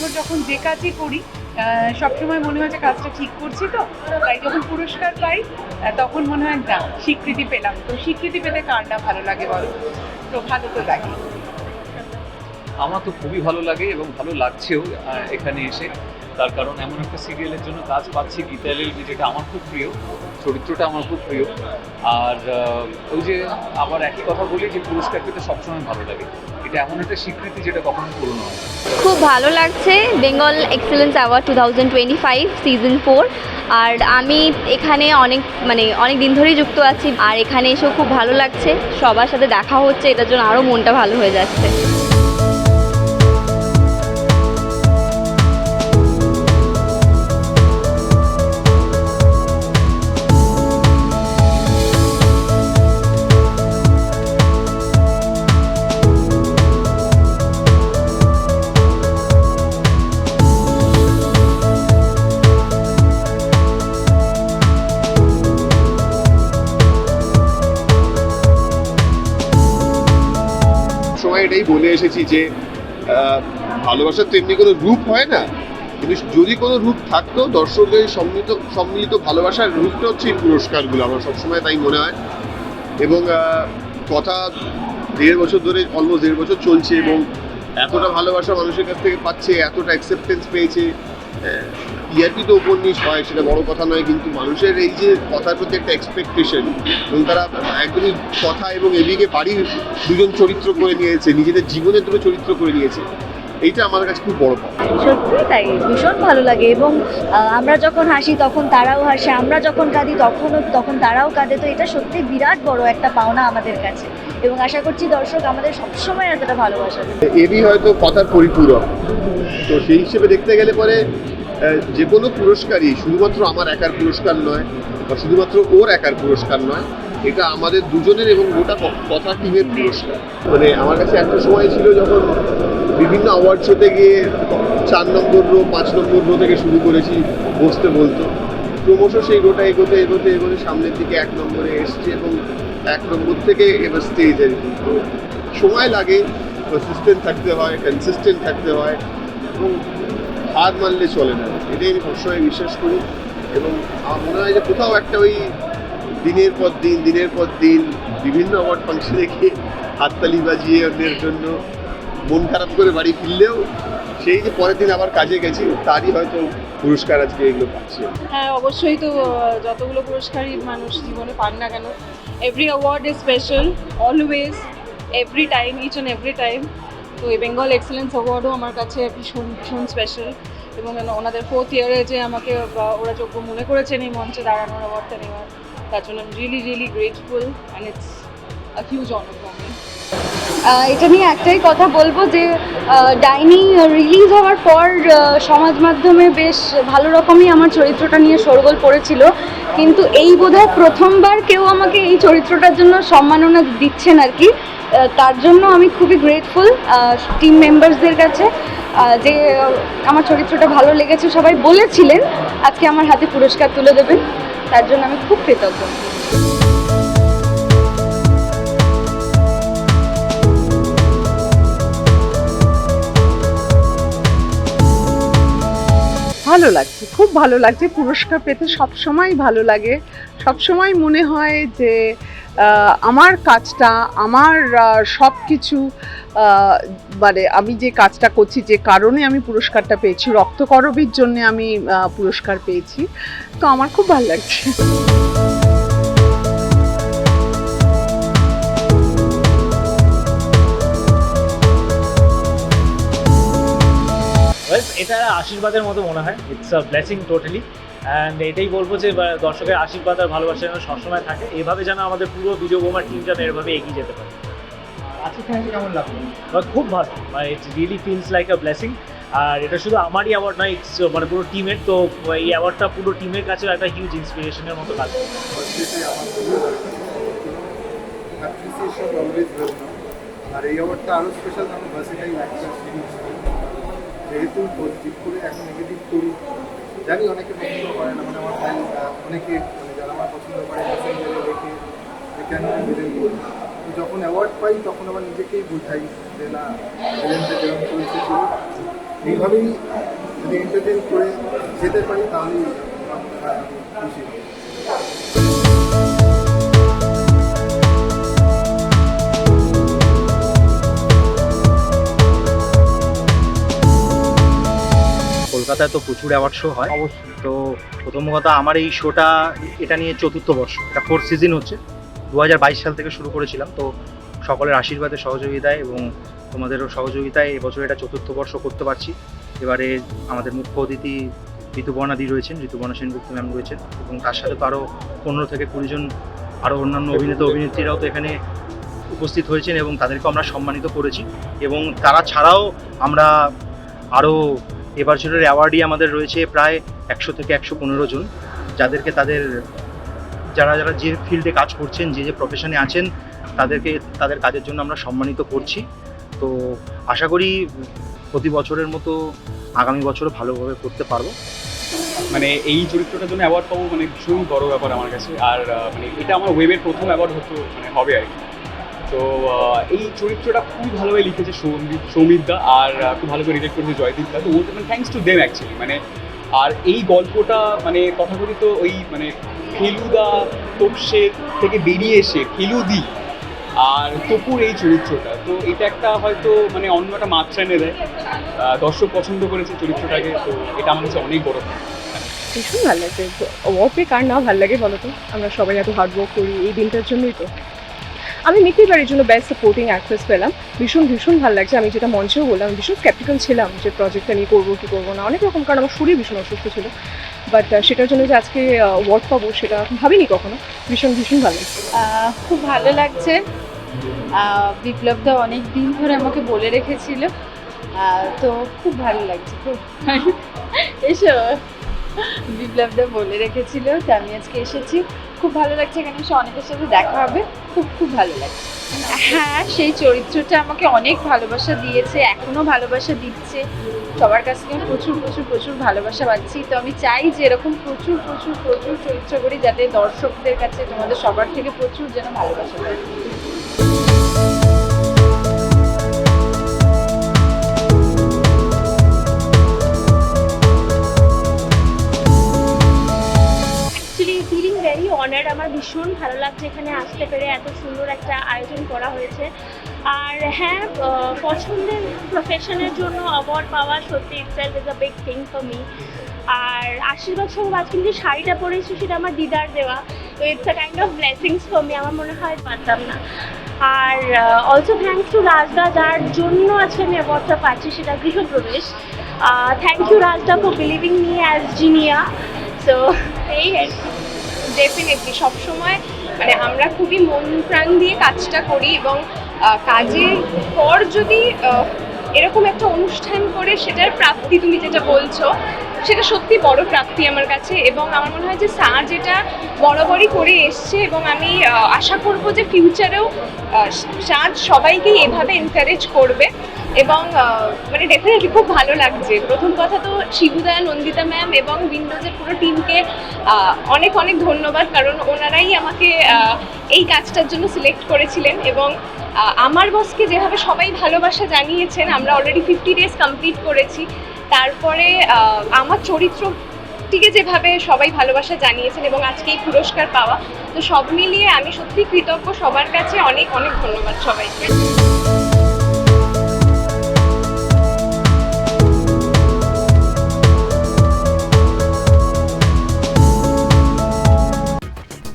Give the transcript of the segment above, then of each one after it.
বছর যখন যে কাজই করি সবসময় মনে হয় যে কাজটা ঠিক করছি, তো তাই যখন পুরস্কার পাই তখন মনে হয় না স্বীকৃতি পেলাম। তো স্বীকৃতি পেতে কার না ভালো লাগে বলো, তো ভালো তো লাগে। আমার তো খুবই ভালো লাগে এবং ভালো লাগছেও এখানে এসে। তার কারণ এমন একটা সিরিয়ালের জন্য কাজ পাচ্ছি, গীতা এলএলবি, যেটা আমার খুব প্রিয়, চরিত্রটা আমার খুব প্রিয়। আর ওই যে আবার একই কথা বলি যে পুরস্কার পেতে সবসময় ভালো লাগে। এটা এমন একটা স্বীকৃতি যেটা কখনো পুরনো হয় না। খুব ভালো লাগছে বেঙ্গল এক্সেলেন্স অ্যাওয়ার্ড 2025 সিজন 4। আর আমি এখানে অনেক দিন ধরেই যুক্ত আছি, আর এখানে এসেও খুব ভালো লাগছে, সবার সাথে দেখা হচ্ছে, এটার জন্য আরও মনটা ভালো হয়ে যাচ্ছে। সময় এটাই বলে এসেছি যে ভালোবাসার তো এমনি কোনো রূপ হয় না, কিন্তু যদি কোনো রূপ থাকতো দর্শকদের সম্মিলিত ভালোবাসার রূপটা হচ্ছে এই পুরস্কারগুলো, আমার সবসময় তাই মনে হয়। এবং কথা 1.5 বছর ধরে, অলমোস্ট 1.5 বছর চলছে, এবং এতটা ভালোবাসা মানুষের কাছ থেকে পাচ্ছে, এতটা অ্যাকসেপ্টেন্স পেয়েছে। টিআরপি তো ওপর নিচ হয়, সেটা বড় কথা নয়, কিন্তু মানুষের এই যে কথার প্রতি একটা এক্সপেকটেশন, এবং তারা একদমই কথা এবং এদিকে বাড়ির দুজন চরিত্র করে নিয়েছে, নিজেদের জীবনের দুটো চরিত্র করে নিয়েছে, এইটা আমার কাছে খুব বড় পাওয়া। সত্যি তাই, ভীষণ ভালো লাগে। এবং আমরা যখন হাসি তখন তারাও হাসে, আমরা যখন কাঁদি তখন তারাও কাঁদে। তো এটা সত্যি বিরাট বড় একটা পাওনা আমাদের কাছে, এবং আশা করছি দর্শক আমাদের সবসময় এতটা ভালোবাসা দেবে। এবি হয়তো কথার পরিপূরক, তো সেই হিসেবে দেখতে গেলে পরে যে কোনো পুরস্কারই শুধুমাত্র আমার একার পুরস্কার নয়, বা শুধুমাত্র ওর একার পুরস্কার নয়, এটা আমাদের দুজনের এবং গোটা কথা টিমের পুরস্কার। মানে আমার কাছে একটা সময় ছিল যখন বিভিন্ন অ্যাওয়ার্ড শোতে গিয়ে 4 নম্বর রো 5 নম্বর রো থেকে শুরু করেছি বসতে, বলতো ক্রমশ সেই রোটা এগোতে এগোতে এগোতে সামনের দিকে 1 নম্বরে এসছে, এবং 1 নম্বর থেকে এবার স্টেজে। তো সময় লাগে, কনসিস্টেন্ট থাকতে হয়, কনসিস্টেন্ট থাকতে হয়, এবং হার মানলে চলে না, এটাই আমি সবসময় বিশ্বাস করি। এবং আমার মনে হয় যে কোথাও একটা ওই দিনের পর দিন বিভিন্ন অ্যাওয়ার্ড ফাংশনে গিয়ে হাততালি বাজিয়ে অন্যের জন্য মন খারাপ করে বাড়ি ফিরলেও সেই যে পরের দিন আবার কাজে গেছি, তারই হয়তো পুরস্কার আজকে এগুলো পাচ্ছে। হ্যাঁ, অবশ্যই। তো যতগুলো পুরস্কারই মানুষ জীবনে পান না কেন, every award is special, always, every time, each and every time. তো এই বেঙ্গল এক্সেলেন্স অ্যাওয়ার্ডও আমার কাছে ভীষণ ভীষণ স্পেশাল, এবং ওনাদের 4th ইয়ারে যে আমাকে ওরা যোগ্য মনে করেছেন এই মঞ্চে দাঁড়ানোর, অ্যাওয়ার্ডটা নেওয়ার, তার জন্য আমি really grateful, and it's a huge honour for me. এটা নিয়ে একটাই কথা বলবো যে ডাইনি রিলিজ হওয়ার পর সমাজ মাধ্যমে বেশ ভালো রকমই আমার চরিত্রটা নিয়ে শোরগোল পড়েছিল, কিন্তু এই বোধহয় প্রথমবার কেউ আমাকে এই চরিত্রটার জন্য সম্মাননা দিচ্ছেন আর কি। তার জন্য আমি খুবই গ্রেটফুল টিম মেম্বার্সদের কাছে, যে আমার চরিত্রটা ভালো লেগেছে, সবাই বলেছিলেন আজকে আমার হাতে পুরস্কার তুলে দেবেন, তার জন্য আমি খুব কৃতজ্ঞ। ভালো লাগছে, খুব ভালো লাগছে। পুরস্কার পেতে সবসময় ভালো লাগে, সবসময় মনে হয় যে আমার কাজটা, আমার সব কিছু, মানে আমি যে কাজটা করছি, যে কারণে আমি পুরস্কারটা পেয়েছি, রক্তকরবীর জন্য আমি পুরস্কার পেয়েছি, তো আমার খুব ভালো লাগছে। এটা আশীর্বাদের মতো মনে হয়, it's a blessing totally. And এটাই বলবো যে দর্শকের আশীর্বাদ আর ভালোবাসা যেন সবসময় থাকে, এভাবে যেন আমাদের পুরো ভিডিও বোমার টিম যেন এভাবে এগিয়ে যেতে পারে। আজকে কেমন লাগলো? খুব ভালো, it's really feels like a blessing. আর এটা শুধু আমারই অ্যাওয়ার্ড নয়, ইটস মানে পুরো টিমের। তো এই অ্যাওয়ার্ডটা পুরো টিমের কাছে একটা হিউজ ইন্সপিরেশনের মতো কাজ করে। আর এই অ্যাওয়ার্ডটা আরও স্পেশাল, কারণ ভার্সিটাইল অ্যাক্টর, যেহেতু পজিটিভ করে এখন নেগেটিভ করি, জানি অনেকে পছন্দ করে না, মানে আমার ভাই অনেকে, মানে যারা আমার পছন্দ করে মেসেঞ্জারে দেখে যে কেন ভিলেন করি, তো যখন অ্যাওয়ার্ড পাই তখন আবার নিজেকেই বোঝাই যে না, ভিলেনটা যেরকম চলছে এইভাবেই যদি এন্টারটেন করে যেতে পারি তাহলেই খুশি হব। কলকাতায় তো প্রচুর অ্যাওয়ার্ড শো হয় অবশ্যই। তো প্রথম কথা আমার এই শোটা এটা নিয়ে 4th বর্ষ, এটা 4th সিজন হচ্ছে। 2022 সাল থেকে শুরু করেছিলাম। তো সকলের আশীর্বাদে, সহযোগিতায় এবং তোমাদেরও সহযোগিতায় এবছর এটা 4th বর্ষ করতে পারছি। এবারে আমাদের মুখ্য অতিথি ঋতুপর্ণাদি রয়েছেন, ঋতুপর্ণা সেনগুপ্ত ম্যাম রয়েছেন, এবং তার সাথে তো আরও 15 থেকে 20 জন আরও অন্যান্য অভিনেতা অভিনেত্রীরাও তো এখানে উপস্থিত হয়েছেন এবং তাদেরকে আমরা সম্মানিত করেছি। এবং তারা ছাড়াও আমরা আরও এবছরের অ্যাওয়ার্ডই আমাদের রয়েছে প্রায় 100 থেকে 115 জন, যাদেরকে যারা যে ফিল্ডে কাজ করছেন, যে প্রফেশনে আছেন, তাদেরকে তাদের কাজের জন্য আমরা সম্মানিত করছি। তো আশা করি প্রতি বছরের মতো আগামী বছরও ভালোভাবে করতে পারবো। মানে এই চরিত্রটার জন্য অ্যাওয়ার্ড পাবো মানে ভীষণ বড় ব্যাপার আমার কাছে। আর মানে এটা আমার ওয়েবের প্রথম অ্যাওয়ার্ড হবে আর কি। তো এই চরিত্রটা খুবই ভালোভাবে লিখেছে সৌমিতদা, আর খুব ভালো করে রিলেট করেছে জয়দীপদা। তো ওটা মানে থ্যাঙ্কস টু দেম অ্যাকচুয়ালি। মানে আর এই গল্পটা মানে তথাকথিত ওই মানে ফেলুদা তোপসে থেকে বেরিয়ে এসে ফেলুদি আর তপুর এই চরিত্রটা, তো এটা একটা হয়তো মানে অন্য একটা মাত্রা এনে দেয়। দর্শক পছন্দ করেছে চরিত্রটাকে, তো এটা আমার কাছে অনেক বড়। ভীষণ ভালো লাগছে। অ্যাওয়ার্ড পেয়ে কার না ভালো লাগে বলো তো? আমরা সবাই এত হার্ড ওয়ার্ক করি এই দিনটার জন্যই তো। আমি নিতেই পারি জন্য বেস্ট সাপোর্টিং অ্যাক্ট্রেস পেলাম। ভীষণ ভালো লাগছে। আমি যেটা মঞ্চেও বললাম, আমি ভীষণ স্কেপটিক্যাল ছিলাম যে প্রজেক্টটা নিয়ে করবো কি করবো না, অনেক রকম, কারণ আমার শরীর ভীষণ অসুস্থ ছিল। বাট সেটার জন্য যে আজকে অ্যাওয়ার্ড পাবো সেটা ভাবিনি কখনো। ভীষণ ভালো লাগছে। খুব ভালো লাগছে। বিপ্লবদা অনেক দিন ধরে আমাকে বলে রেখেছিল, তো খুব ভালো লাগছে। খুব এসো, বিপ্লবদা বলে রেখেছিল, তো আমি আজকে এসেছি। খুব ভালো লাগছে, এখানে এসে অনেকের সাথে দেখা হবে। খুব ভালো লাগছে। হ্যাঁ, সেই চরিত্রটা আমাকে অনেক ভালোবাসা দিয়েছে, এখনও ভালোবাসা দিচ্ছে। সবার কাছ থেকে প্রচুর ভালোবাসা পাচ্ছি। তো আমি চাই যে এরকম প্রচুর চরিত্র করি, যাতে দর্শকদের কাছে, তোমাদের সবার থেকে প্রচুর যেন ভালোবাসা পাই। Very honoured. আমার ভীষণ ভালো লাগছে এখানে আসতে পেরে, এত সুন্দর একটা আয়োজন করা হয়েছে। আর হ্যাঁ, পছন্দের প্রফেশনের জন্য অ্যাওয়ার্ড পাওয়া সত্যি itself is a big thing for me. আর আশীর্বাদ স্বরূপ আজকে যে শাড়িটা পরেছি সেটা আমার দিদার দেওয়া, তো it's a kind of blessings for me. আমার মনে হয় পারতাম না। আর অলসো থ্যাঙ্কস টু রাজদা, যার জন্য আজকে আমি অ্যাওয়ার্ডটা পাচ্ছি, সেটা Grihapravesh. Thank you Rajda for believing me as Jinia. So এই ডেফিনেটলি সবসময় মানে আমরা খুবই মন প্রাণ দিয়ে কাজটা করি, এবং কাজের পর যদি এরকম একটা অনুষ্ঠান করে সেটার প্রাপ্তি, তুমি যেটা বলছো, সেটা সত্যি বড় প্রাপ্তি আমার কাছে। এবং আমার মনে হয় যে সাজ এটা বরাবরই করে এসছে, এবং আমি আশা করব যে ফিউচারেও সাজ সবাইকেই এভাবে এনকারেজ করবে। এবং মানে ডেফিনেটলি খুব ভালো লাগছে। প্রথম কথা তো শিবুদা, নন্দিতা ম্যাম এবং উইন্ডোজের পুরো টিমকে অনেক ধন্যবাদ, কারণ ওনারাই আমাকে এই কাজটার জন্য সিলেক্ট করেছিলেন। এবং আমার বসকে যেভাবে সবাই ভালোবাসা জানিয়েছেন, আমরা অলরেডি 50 ডেজ কমপ্লিট করেছি। তারপরে আমার চরিত্রটিকে যেভাবে সবাই ভালোবাসা জানিয়েছেন এবং আজকে এই পুরস্কার পাওয়া, তো সব মিলিয়ে আমি সত্যি কৃতজ্ঞ সবার কাছে। অনেক ধন্যবাদ সবাইকে।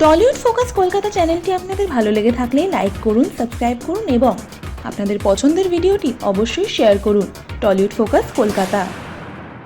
টলিউড ফোকাস কলকাতা চ্যানেলটি আপনাদের ভালো লেগে থাকলে লাইক করুন, সাবস্ক্রাইব করুন এবং আপনাদের পছন্দের ভিডিওটি অবশ্যই শেয়ার করুন। Tollywood focus Kolkata.